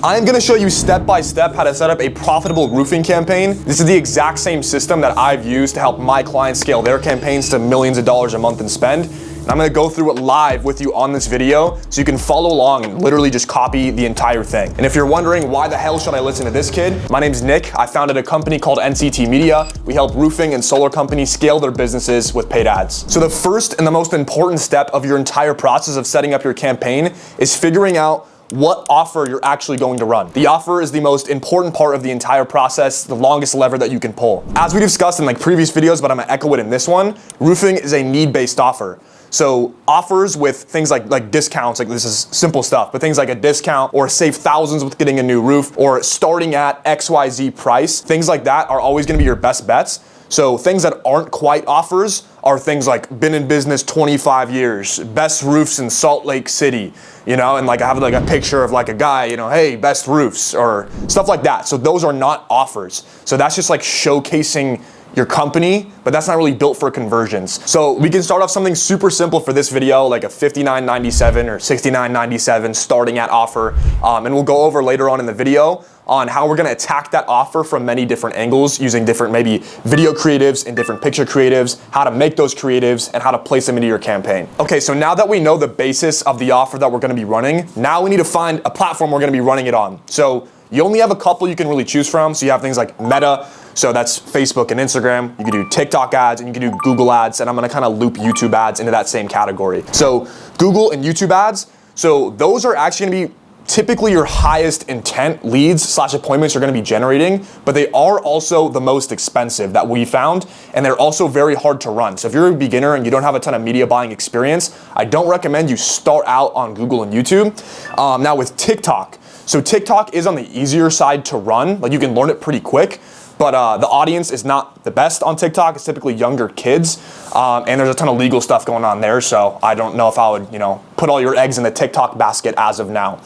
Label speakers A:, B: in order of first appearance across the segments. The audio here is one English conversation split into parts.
A: I'm gonna show you step by step how to set up a profitable roofing campaign. This is the exact same system that I've used to help my clients scale their campaigns to millions of dollars a month in spend. And I'm gonna go through it live with you on this video so you can follow along and literally just copy the entire thing. And if you're wondering why the hell should I listen to this kid, my name's Nick. I founded a company called NCT Media. We help roofing and solar companies scale their businesses with paid ads. So the first and the most important step of your entire process of setting up your campaign is figuring out what offer you're actually going to run. The offer is the most important part of the entire process, the longest lever that you can pull. As we discussed in like previous videos, but I'm gonna echo it in this one, roofing is a need-based offer. So offers with things like discounts, like this is simple stuff, but things like a discount or save thousands with getting a new roof or starting at XYZ price, things like that are always gonna be your best bets. So things that aren't quite offers are things like been in business 25 years, best roofs in Salt Lake City, you know, and like I have like a picture of like a guy, you know, hey, best roofs or stuff like that. So those are not offers. So that's just like showcasing your company, but that's not really built for conversions. So we can start off something super simple for this video, like a $59.97 or $69.97 starting at offer. And we'll go over later on in the video on how we're gonna attack that offer from many different angles using different maybe video creatives and different picture creatives, how to make those creatives and how to place them into your campaign. Okay, so now that we know the basis of the offer that we're gonna be running, now we need to find a platform we're gonna be running it on. So you only have a couple you can really choose from. So you have things like Meta, so that's Facebook and Instagram. You can do TikTok ads and you can do Google ads, and I'm gonna kind of loop YouTube ads into that same category. So Google and YouTube ads, so those are actually gonna be typically your highest intent leads / appointments you're gonna be generating, but they are also the most expensive that we found, and they're also very hard to run. So if you're a beginner and you don't have a ton of media buying experience, I don't recommend you start out on Google and YouTube. Now with TikTok, so TikTok is on the easier side to run, like you can learn it pretty quick, but the audience is not the best on TikTok. It's typically younger kids, and there's a ton of legal stuff going on there, so I don't know if I would, you know, put all your eggs in the TikTok basket as of now.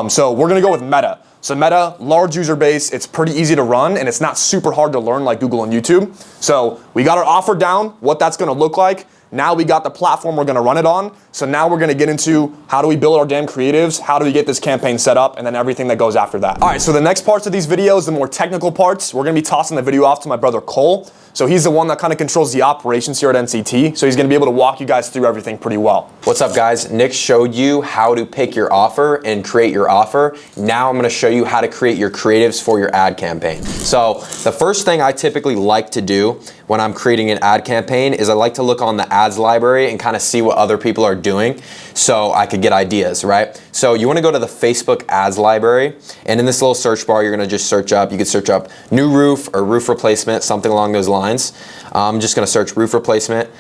A: So we're gonna go with Meta. So Meta, large user base, it's pretty easy to run, and it's not super hard to learn like Google and YouTube. So we got our offer down, what that's gonna look like. Now we got the platform we're gonna run it on. So now we're gonna get into how do we build our damn creatives, how do we get this campaign set up, and then everything that goes after that. All right, so the next parts of these videos, the more technical parts, we're gonna be tossing the video off to my brother Cole. So he's the one that kind of controls the operations here at NCT. So he's gonna be able to walk you guys through everything pretty well.
B: What's up guys? Nick showed you how to pick your offer and create your offer. Now I'm gonna show you how to create your creatives for your ad campaign. So the first thing I typically like to do when I'm creating an ad campaign is I like to look on the ads library and kind of see what other people are doing so I could get ideas, right? So you wanna go to the Facebook ads library, and in this little search bar, you're gonna just search up, you could search up new roof or roof replacement, something along those lines. I'm just gonna search roof replacement.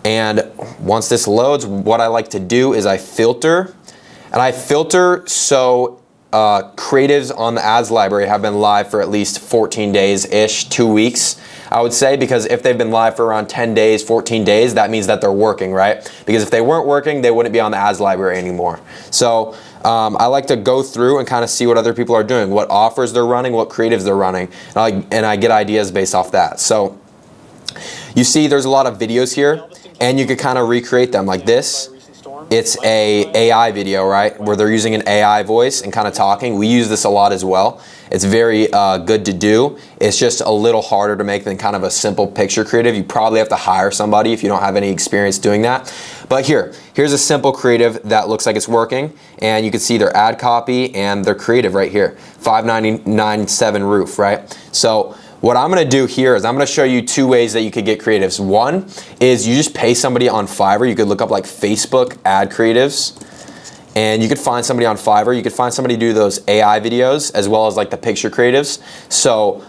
B: And once this loads, what I like to do is I filter. And I filter so creatives on the ads library have been live for at least 14 days-ish, 2 weeks, I would say, because if they've been live for around 10 days, 14 days, that means that they're working, right? Because if they weren't working, they wouldn't be on the ads library anymore. So I like to go through and kind of see what other people are doing, what offers they're running, what creatives they're running, and I get ideas based off that. So you see there's a lot of videos here, and you could kind of recreate them like this. It's a AI video, right, where they're using an AI voice and kind of talking. We use this a lot as well. It's very good to do. It's just a little harder to make than kind of a simple picture creative. You probably have to hire somebody if you don't have any experience doing that. But here's a simple creative that looks like it's working, and you can see their ad copy and their creative right here, $5.97 roof, right? So what I'm gonna do here is I'm gonna show you 2 ways that you could get creatives. One is you just pay somebody on Fiverr. You could look up like Facebook ad creatives, and you could find somebody on Fiverr. You could find somebody to do those AI videos as well as like the picture creatives. So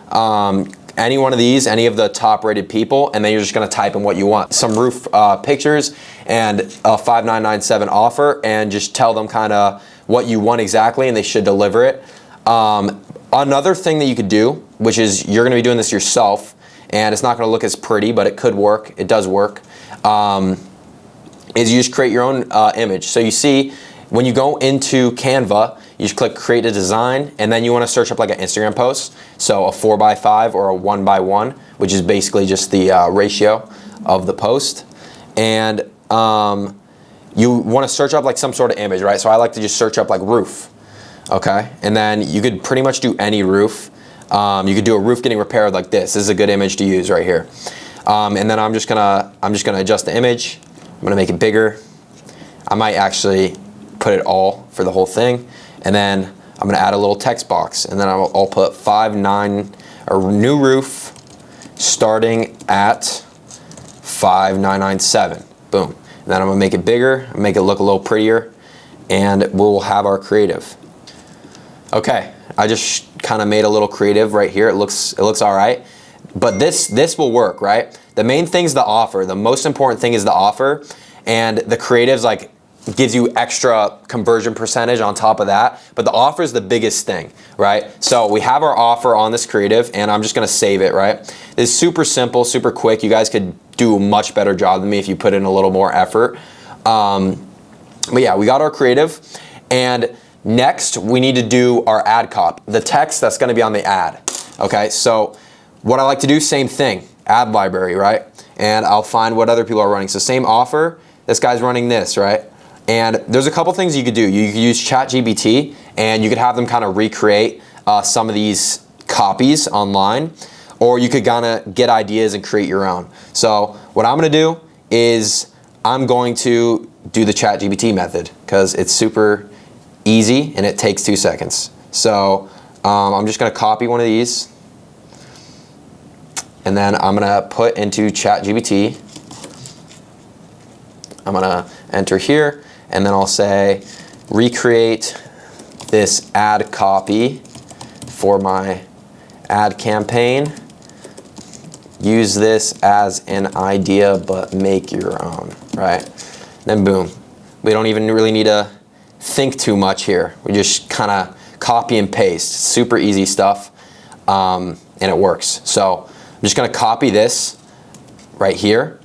B: any one of these, any of the top rated people, and then you're just gonna type in what you want. Some roof pictures and a $5.97 offer, and just tell them kind of what you want exactly, and they should deliver it. Another thing that you could do, which is you're gonna be doing this yourself, and it's not gonna look as pretty, but it could work, it does work, is you just create your own image. So you see, when you go into Canva, you just click create a design, and then you wanna search up like an Instagram post. So a 4x5 or a 1x1, which is basically just the ratio of the post. And you wanna search up like some sort of image, right? So I like to just search up like roof. okay? And then you could pretty much do any roof. You could do a roof getting repaired like this. This is a good image to use right here. And then I'm just gonna adjust the image. I'm gonna make it bigger. I might actually put it all for the whole thing. And then I'm gonna add a little text box, and then I'll put 5.9 or new roof starting at 5.997. Boom. And then I'm gonna make it bigger, make it look a little prettier, and we'll have our creative. Okay, I just kind of made a little creative right here. It looks all right, but this will work, right? The main thing is the offer. The most important thing is the offer, and the creatives like gives you extra conversion percentage on top of that, but the offer is the biggest thing, right? So we have our offer on this creative, and I'm just gonna save it, right? It's super simple, super quick. You guys could do a much better job than me if you put in a little more effort. But yeah, we got our creative, and next we need to do our ad copy, the text that's gonna be on the ad, okay? So what I like to do, same thing, ad library, right? And I'll find what other people are running. So same offer, this guy's running this, right? And there's a couple things you could do. You could use ChatGPT, and you could have them kind of recreate some of these copies online, or you could kind of get ideas and create your own. So what I'm gonna do is I'm going to do the ChatGPT method because it's super easy and it takes 2 seconds. So I'm just gonna copy one of these, and then I'm gonna put into ChatGPT. I'm gonna enter here, and then I'll say, recreate this ad copy for my ad campaign. Use this as an idea, but make your own, right? Then boom. We don't even really need to think too much here. We just kind of copy and paste. Super easy stuff, and it works. So I'm just gonna copy this right here,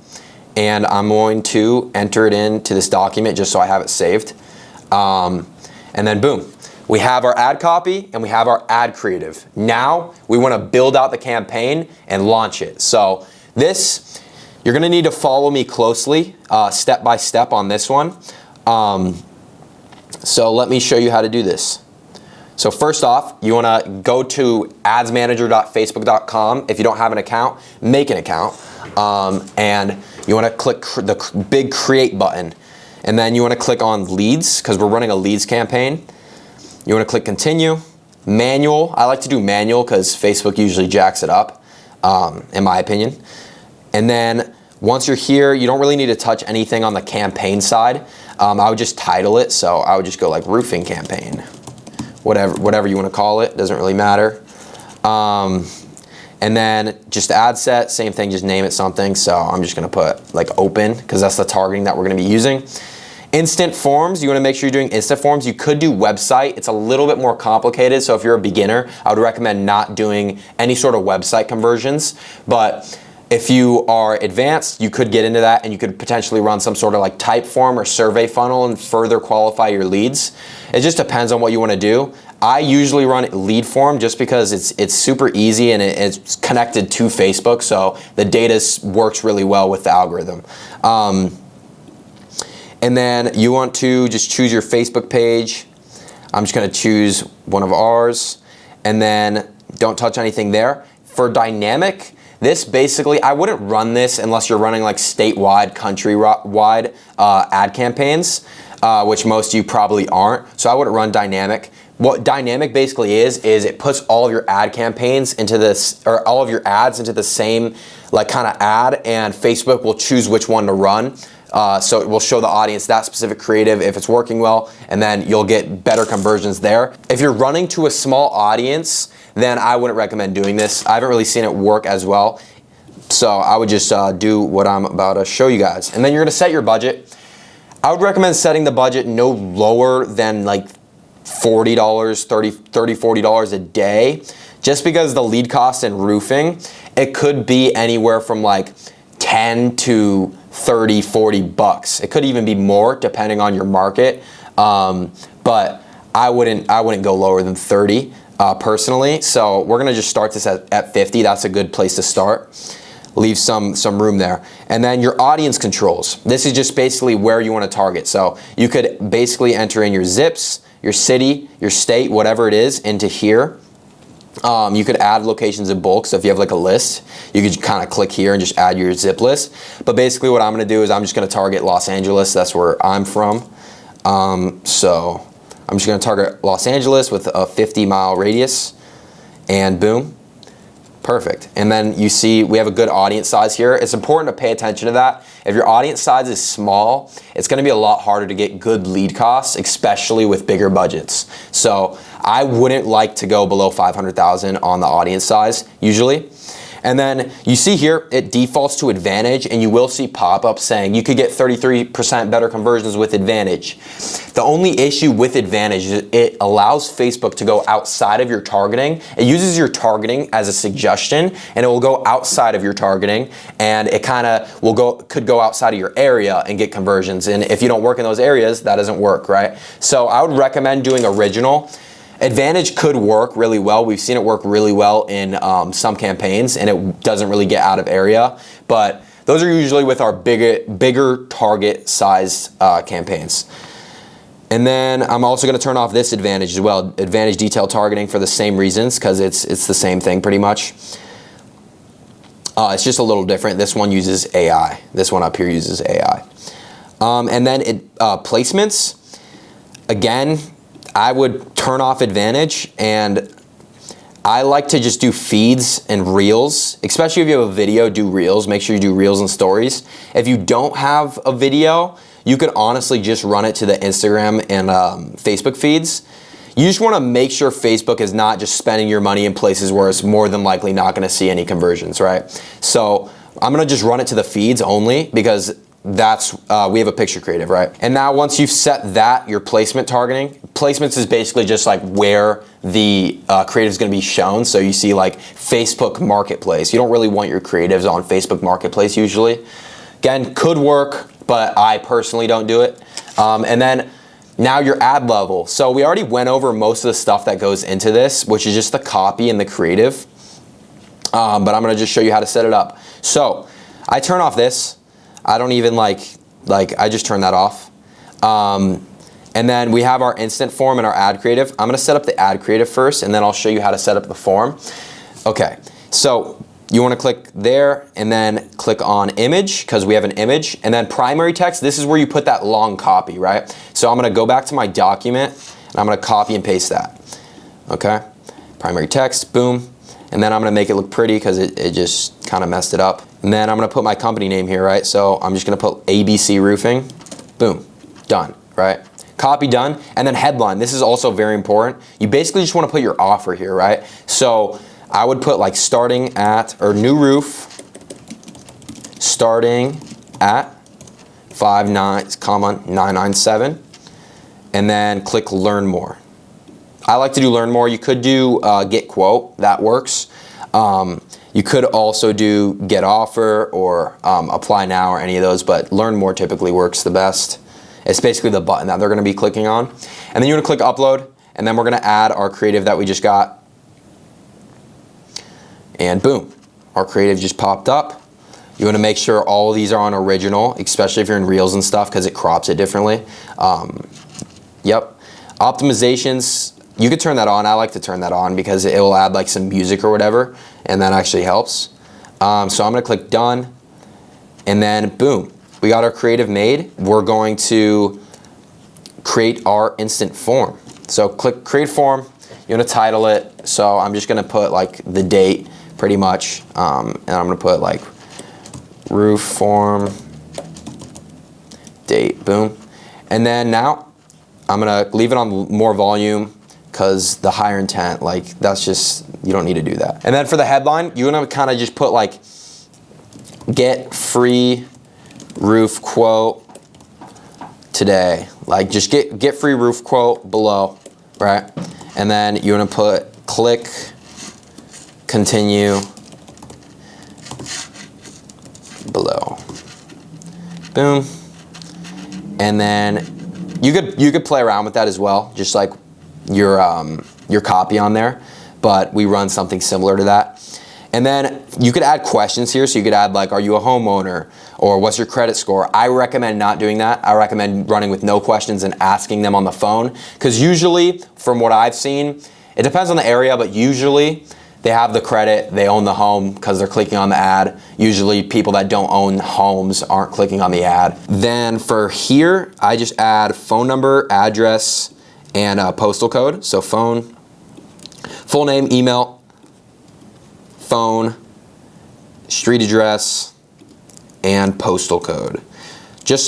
B: and I'm going to enter it into this document just so I have it saved. And then boom, we have our ad copy and we have our ad creative. Now we wanna build out the campaign and launch it. So this, you're gonna need to follow me closely, step by step on this one. So let me show you how to do this. So first off, you wanna go to adsmanager.facebook.com. If you don't have an account, make an account. And you wanna click the big create button. And then you wanna click on leads, because we're running a leads campaign. You wanna click continue. Manual, I like to do manual because Facebook usually jacks it up, in my opinion. And then once you're here, you don't really need to touch anything on the campaign side. I would just title it, so I would just go like roofing campaign. Whatever you want to call it, doesn't really matter. And then just ad set, same thing, just name it something. So I'm just gonna put like open, because that's the targeting that we're gonna be using. Instant forms, you wanna make sure you're doing instant forms. You could do website, it's a little bit more complicated. So if you're a beginner, I would recommend not doing any sort of website conversions. But if you are advanced, you could get into that, and you could potentially run some sort of like type form or survey funnel and further qualify your leads. It just depends on what you want to do. I usually run lead form just because it's super easy and it's connected to Facebook, so the data works really well with the algorithm. And then you want to just choose your Facebook page. I'm just going to choose one of ours, and then don't touch anything there. For dynamic, this basically, I wouldn't run this unless you're running like statewide, countrywide ad campaigns, which most of you probably aren't. So I wouldn't run dynamic. What dynamic basically is it puts all of your ad campaigns into this, or all of your ads into the same like kind of ad, and Facebook will choose which one to run. So it will show the audience that specific creative if it's working well, and then you'll get better conversions there. If you're running to a small audience, then I wouldn't recommend doing this. I haven't really seen it work as well. So I would just do what I'm about to show you guys. And then you're gonna set your budget. I would recommend setting the budget no lower than like $40, $30, $40 a day, just because the lead cost in roofing, it could be anywhere from like 10 to 30, 40 bucks. It could even be more depending on your market. But I wouldn't go lower than 30 personally. So we're gonna just start this at 50. That's a good place to start. Leave some room there. And then your audience controls. This is just basically where you wanna target. So you could basically enter in your zips, your city, your state, whatever it is, into here. You could add locations in bulk, so if you have like a list, you could kind of click here and just add your zip list. But basically what I'm gonna do is I'm just gonna target Los Angeles, that's where I'm from. So I'm just gonna target Los Angeles with a 50-mile radius, and boom. Perfect. And then you see we have a good audience size here. It's important to pay attention to that. If your audience size is small, it's gonna be a lot harder to get good lead costs, especially with bigger budgets. So I wouldn't like to go below 500,000 on the audience size usually. And then you see here, it defaults to Advantage, and you will see pop-ups saying you could get 33% better conversions with Advantage. The only issue with Advantage is it allows Facebook to go outside of your targeting. It uses your targeting as a suggestion, and it will go outside of your targeting, and it kind of could go outside of your area and get conversions. And if you don't work in those areas, that doesn't work, right? So I would recommend doing Original. Advantage could work really well. We've seen it work really well in some campaigns, and it doesn't really get out of area. But those are usually with our bigger target size campaigns. And then I'm also going to turn off this Advantage as well, Advantage detail targeting, for the same reasons, because it's the same thing pretty much. It's just a little different. This one uses AI. This one up here uses AI. And then placements, again, I would turn off Advantage, and I like to just do feeds and reels, especially if you have a video, do reels. Make sure you do reels and stories. If you don't have a video, you could honestly just run it to the Instagram and Facebook feeds. You just want to make sure Facebook is not just spending your money in places where it's more than likely not going to see any conversions, right? So I'm going to just run it to the feeds only, because that's we have a picture creative, right? And now once you've set that, your placement targeting, placements is basically just like where the creative is going to be shown. So you see like Facebook Marketplace. You don't really want your creatives on Facebook Marketplace usually. Again, could work, but I personally don't do it. And then now your ad level. So we already went over most of the stuff that goes into this, which is just the copy and the creative. But I'm going to just show you how to set it up. So I turn off this. I don't even I just turn that off. And then we have our instant form and our ad creative. I'm gonna set up the ad creative first, and then I'll show you how to set up the form. Okay, so you wanna click there, and then click on image, because we have an image, and then primary text, this is where you put that long copy, right? So I'm gonna go back to my document, and I'm gonna copy and paste that, okay? Primary text, boom. And then I'm gonna make it look pretty, because it just kind of messed it up. And then I'm gonna put my company name here, right? So I'm just gonna put ABC Roofing, boom, done, right? Copy done, and then headline. This is also very important. You basically just wanna put your offer here, right? So I would put like starting at, or new roof, starting at 59,997, and then click learn more. I like to do learn more. You could do get quote, that works. You could also do get offer or apply now, or any of those, but learn more typically works the best. It's basically the button that they're gonna be clicking on. And then you're gonna click upload, and then we're gonna add our creative that we just got. And boom, our creative just popped up. You wanna make sure all of these are on original, especially if you're in reels and stuff, because it crops it differently. Yep, optimizations, you could turn that on. I like to turn that on because it will add like some music or whatever, and that actually helps. So I'm gonna click done, and then boom, we got our creative made. We're going to create our instant form. So click create form, you're gonna title it. So I'm just gonna put like the date pretty much, and I'm gonna put like roof form, date, boom. And then now I'm gonna leave it on more volume, because the higher intent, like that's just, you don't need to do that. And then for the headline, you wanna kind of just put like, get free roof quote today. Like just get free roof quote below, right? And then you wanna put click, continue, below, boom. And then you could play around with that as well, just like your copy on there, but we run something similar to that. And then you could add questions here. So you could add like, are you a homeowner? Or what's your credit score? I recommend not doing that. I recommend running with no questions and asking them on the phone. Because usually, from what I've seen, it depends on the area, but usually they have the credit, they own the home because they're clicking on the ad. Usually people that don't own homes aren't clicking on the ad. Then for here, I just add phone number, address, and postal code. So phone, full name, email, phone, street address, and postal code.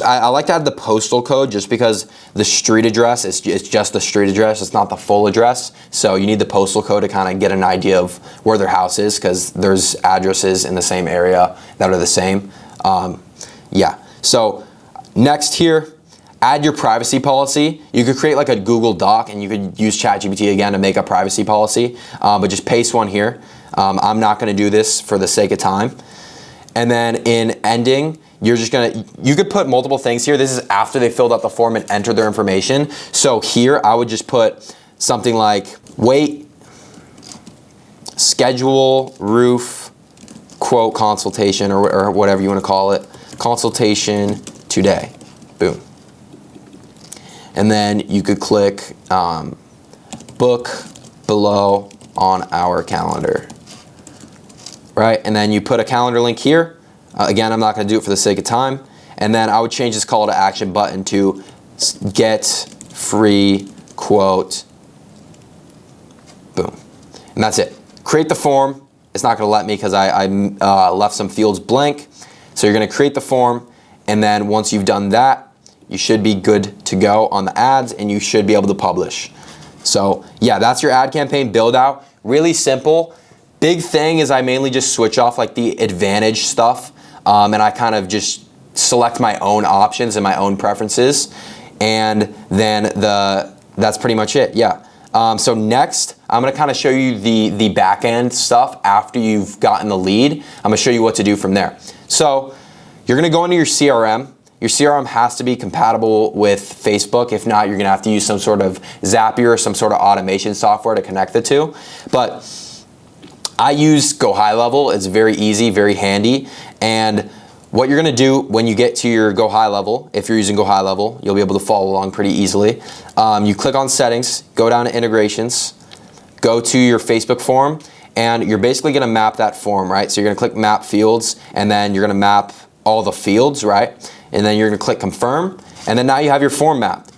B: I like to add the postal code just because the street address is just the street address. It's not the full address. So you need the postal code to kind of get an idea of where their house is, because there's addresses in the same area that are the same. Yeah. So next here, add your privacy policy. You could create like a Google Doc and you could use ChatGPT again to make a privacy policy, but just paste one here. I'm not going to do this for the sake of time. And then in ending, you could put multiple things here. This is after they filled out the form and entered their information. So here I would just put something like wait, schedule, roof, quote, consultation, or whatever you want to call it. Consultation today. Boom. And then you could click book below on our calendar. Right? And then you put a calendar link here. Again, I'm not going to do it for the sake of time. And then I would change this call to action button to get free quote. Boom. And that's it. Create the form. It's not going to let me because I left some fields blank. So you're going to create the form. And then once you've done that, you should be good to go on the ads and you should be able to publish. So yeah, that's your ad campaign build out. Really simple. Big thing is I mainly just switch off like the advantage stuff. And I kind of just select my own options and my own preferences. And then that's pretty much it, yeah. So next, I'm gonna kind of show you the back end stuff after you've gotten the lead. I'm gonna show you what to do from there. So you're gonna go into your CRM. Your CRM has to be compatible with Facebook. If not, you're gonna have to use some sort of Zapier or some sort of automation software to connect the two. But I use Go High Level. It's very easy, very handy. And what you're gonna do when you get to your Go High Level, if you're using Go High Level, you'll be able to follow along pretty easily. You click on settings, go down to integrations, go to your Facebook form, and you're basically gonna map that form, right? So you're gonna click map fields, and then you're gonna map all the fields, right? And then you're gonna click confirm, and then now you have your form mapped.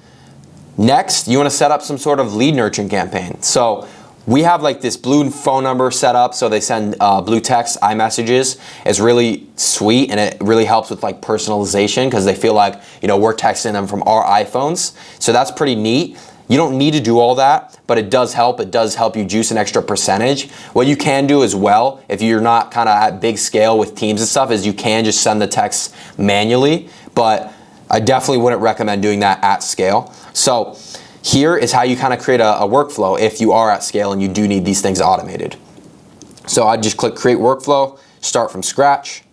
B: Next, you wanna set up some sort of lead nurturing campaign. So we have like this blue phone number set up, so they send blue text iMessages. It's really sweet and it really helps with like personalization because they feel like, you know, we're texting them from our iPhones. So that's pretty neat. You don't need to do all that, but it does help. It does help you juice an extra percentage. What you can do as well, if you're not kind of at big scale with teams and stuff, is you can just send the text manually, but I definitely wouldn't recommend doing that at scale. So here is how you kind of create a workflow if you are at scale and you do need these things automated. So I just click create workflow, start from scratch,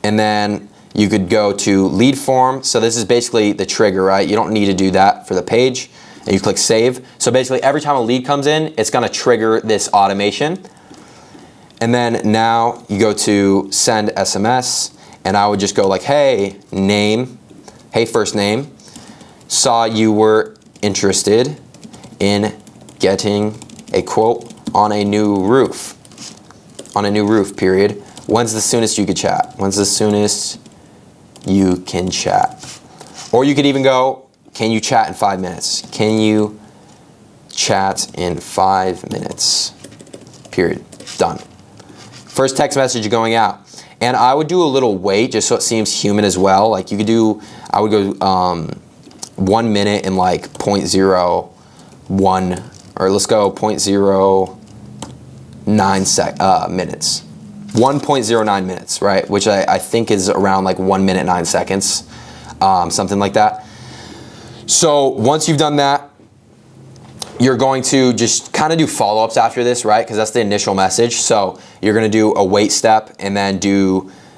B: and then you could go to lead form. So this is basically the trigger, right? You don't need to do that for the page. And you click save. So basically every time a lead comes in, it's gonna trigger this automation. And then now you go to send SMS, and I would just go like, hey, name, hey, first name. Saw you were interested in getting a quote on a new roof. On a new roof, period. When's the soonest you could chat? When's the soonest you can chat? Or you could even go, can you chat in 5 minutes? Can you chat in 5 minutes? Period. Done. First text message going out. And I would do a little wait just so it seems human as well. Like you could do, I would go 1 minute and like 0.01, or let's go 0.09 minutes. 1.09 minutes, right? Which I think is around like 1 minute 9 seconds, something like that. So once you've done that, you're going to just kind of do follow-ups after this, right? Because that's the initial message. So you're gonna do a wait step and then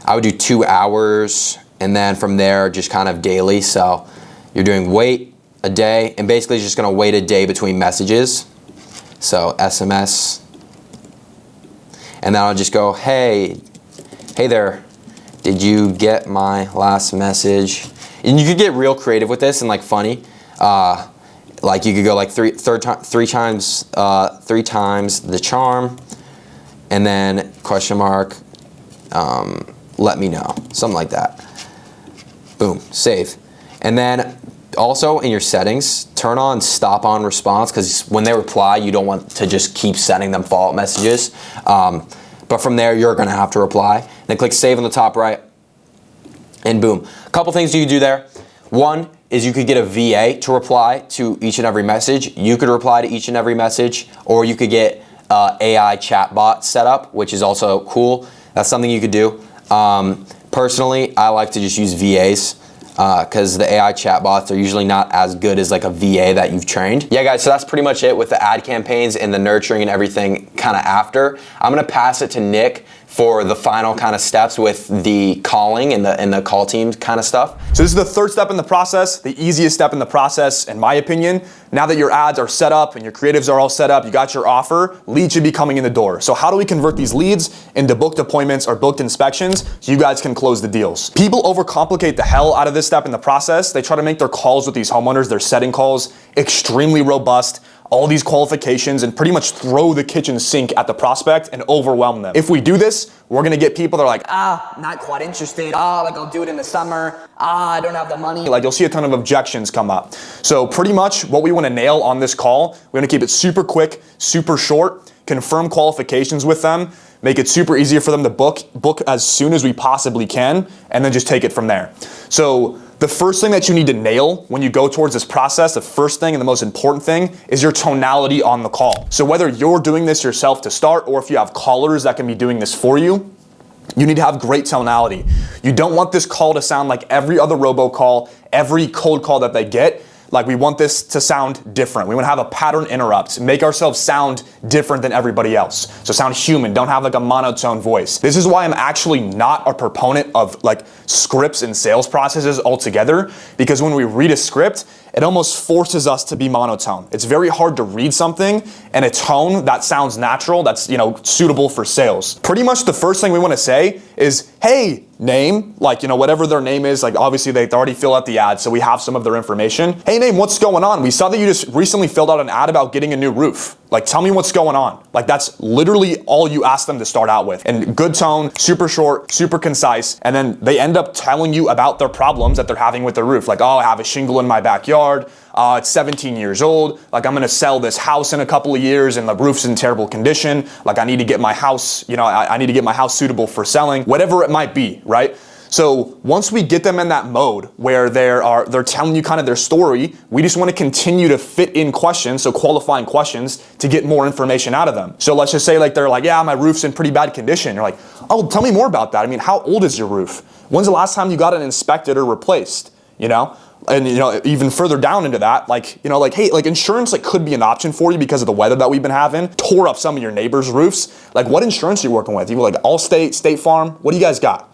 B: I would do 2 hours, and then from there just kind of daily. So you're doing wait a day, and basically just gonna wait a day between messages. So SMS. And then I'll just go, hey there, did you get my last message? And you could get real creative with this and like funny. Like you could go like three times the charm, and then question mark, let me know, something like that. Boom, save. And then also in your settings, turn on stop on response, because when they reply, you don't want to just keep sending them follow-up messages. But from there, you're gonna have to reply. Then click save on the top right, and boom. A couple things you can do there. One is you could get a VA to reply to each and every message. You could reply to each and every message, or you could get AI chatbot set up, which is also cool. That's something you could do. Personally, I like to just use VAs because the AI chatbots are usually not as good as like a VA that you've trained. Yeah guys, so that's pretty much it with the ad campaigns and the nurturing and everything kind of after. I'm gonna pass it to Nick for the final kind of steps with the calling and the call team kind of stuff.
A: So this is the third step in the process, the easiest step in the process, in my opinion. Now that your ads are set up and your creatives are all set up, you got your offer, leads should be coming in the door. So how do we convert these leads into booked appointments or booked inspections so you guys can close the deals? People overcomplicate the hell out of this step in the process. They try to make their calls with these homeowners, their setting calls, extremely robust, all these qualifications, and pretty much throw the kitchen sink at the prospect and overwhelm them. If we do this, we're gonna get people that are like,
C: not quite interested. Like I'll do it in the summer. I don't have the money.
A: like you'll see a ton of objections come up. So pretty much what we wanna nail on this call, we're gonna keep it super quick, super short, confirm qualifications with them, make it super easy for them to book as soon as we possibly can, and then just take it from there. So the first thing that you need to nail when you go towards this process, the first thing and the most important thing is your tonality on the call. So whether you're doing this yourself to start, or if you have callers that can be doing this for you, you need to have great tonality. You don't want this call to sound like every other robocall, every cold call that they get. Like we want this to sound different. We want to have a pattern interrupt, make ourselves sound different than everybody else. So sound human, don't have like a monotone voice. This is why I'm actually not a proponent of like scripts and sales processes altogether, because when we read a script, it almost forces us to be monotone. It's very hard to read something in a tone that sounds natural, that's, you know, suitable for sales. Pretty much the first thing we want to say is, hey, name, like, you know, whatever their name is, like obviously they already fill out the ad, so we have some of their information. Hey name, what's going on? We saw that you just recently filled out an ad about getting a new roof. Like, tell me what's going on. Like, that's literally all you ask them to start out with. And good tone, super short, super concise, and then they end up telling you about their problems that they're having with their roof. Like, oh, I have a shingle in my backyard. It's 17 years old. Like, I'm gonna sell this house in a couple of years and the roof's in terrible condition. Like, I need to get my house, you know, I need to get my house suitable for selling, whatever it might be, right? So once we get them in that mode where they're telling you kind of their story, we just want to continue to fit in questions, so qualifying questions, to get more information out of them. So let's just say like they're like, yeah, my roof's in pretty bad condition. You're like, oh, tell me more about that. I mean, how old is your roof? When's the last time you got it inspected or replaced? You know? And you know, even further down into that, like, you know, like, hey, like insurance like could be an option for you because of the weather that we've been having, tore up some of your neighbors' roofs. Like, what insurance are you working with? You like Allstate, State Farm? What do you guys got?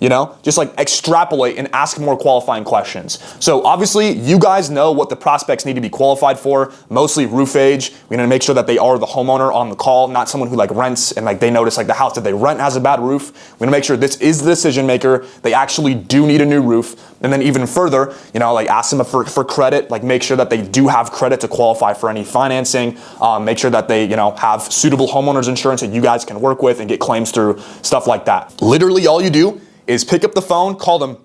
A: You know, just like extrapolate and ask more qualifying questions. So obviously you guys know what the prospects need to be qualified for, mostly roof age. We need to make sure that they are the homeowner on the call, not someone who like rents and like they notice like the house that they rent has a bad roof. We need to make sure this is the decision maker. They actually do need a new roof. And then even further, you know, like ask them for credit, like make sure that they do have credit to qualify for any financing. Make sure that they, you know, have suitable homeowners insurance that you guys can work with and get claims through, stuff like that. Literally all you do is pick up the phone, call them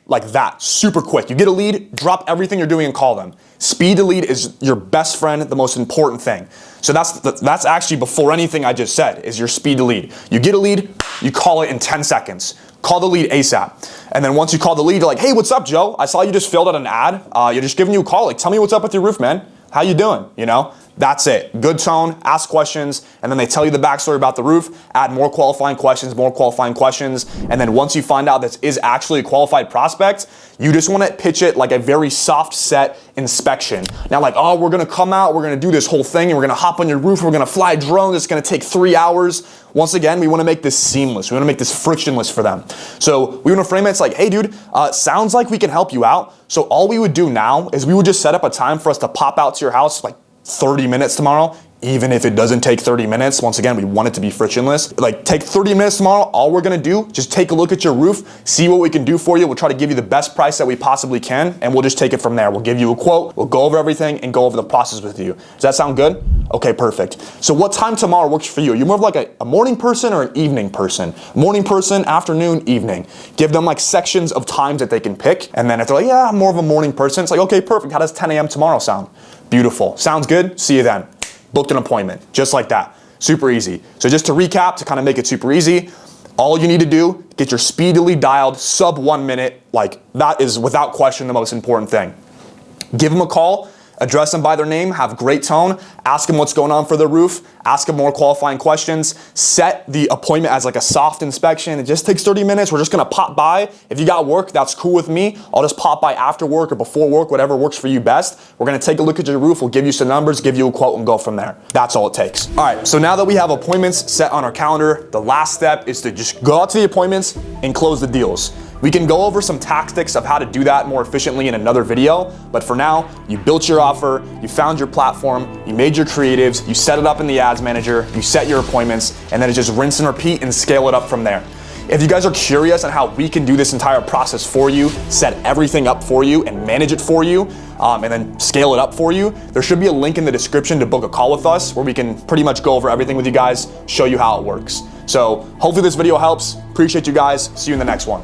A: like that, super quick. You get a lead, drop everything you're doing and call them. Speed to lead is your best friend, the most important thing. So that's actually before anything I just said, is your speed to lead. You get a lead, you call it in 10 seconds. Call the lead ASAP. And then once you call the lead, you're like, hey, what's up, Joe? I saw you just filled out an ad. You're just giving you a call. Like, tell me what's up with your roof, man. How you doing? You know? That's it. Good tone, ask questions, and then they tell you the backstory about the roof, add more qualifying questions, and then once you find out this is actually a qualified prospect, you just want to pitch it like a very soft set inspection. Now like, oh, we're going to come out, we're going to do this whole thing, and we're going to hop on your roof, we're going to fly drones, it's going to take 3 hours. Once again, we want to make this seamless. We want to make this frictionless for them. So we want to frame it, it's like, hey dude, sounds like we can help you out. So all we would do now is we would just set up a time for us to pop out to your house like 30 minutes tomorrow, even if it doesn't take 30 minutes. Once again, we want it to be frictionless. Like, take 30 minutes tomorrow. All we're gonna do, just take a look at your roof, see what we can do for you. We'll try to give you the best price that we possibly can, and we'll just take it from there. We'll give you a quote, we'll go over everything and go over the process with you. Does that sound good? Okay, perfect. So what time tomorrow works for you? Are you more of like a morning person or an evening person? Morning person, afternoon, evening. Give them like sections of times that they can pick, and then if they're like, yeah, I'm more of a morning person, it's like, okay, perfect. How does 10 a.m. tomorrow sound? Beautiful. Sounds good? See you then. Booked an appointment, just like that. Super easy. So just to recap, to kind of make it super easy, all you need to do, get your speedily dialed sub 1 minute, like that is without question the most important thing. Give them a call, address them by their name, have great tone, ask them what's going on for the roof, ask them more qualifying questions, set the appointment as like a soft inspection. It just takes 30 minutes. We're just gonna pop by. If you got work, that's cool with me. I'll just pop by after work or before work, whatever works for you best. We're gonna take a look at your roof. We'll give you some numbers, give you a quote, and go from there. That's all it takes. All right, so now that we have appointments set on our calendar, the last step is to just go out to the appointments and close the deals. We can go over some tactics of how to do that more efficiently in another video, but for now, you built your offer, you found your platform, you made your creatives, you set it up in the ads manager, you set your appointments, and then it's just rinse and repeat and scale it up from there. If you guys are curious on how we can do this entire process for you, set everything up for you and manage it for you, and then scale it up for you, there should be a link in the description to book a call with us where we can pretty much go over everything with you guys, show you how it works. So hopefully this video helps. Appreciate you guys. See you in the next one.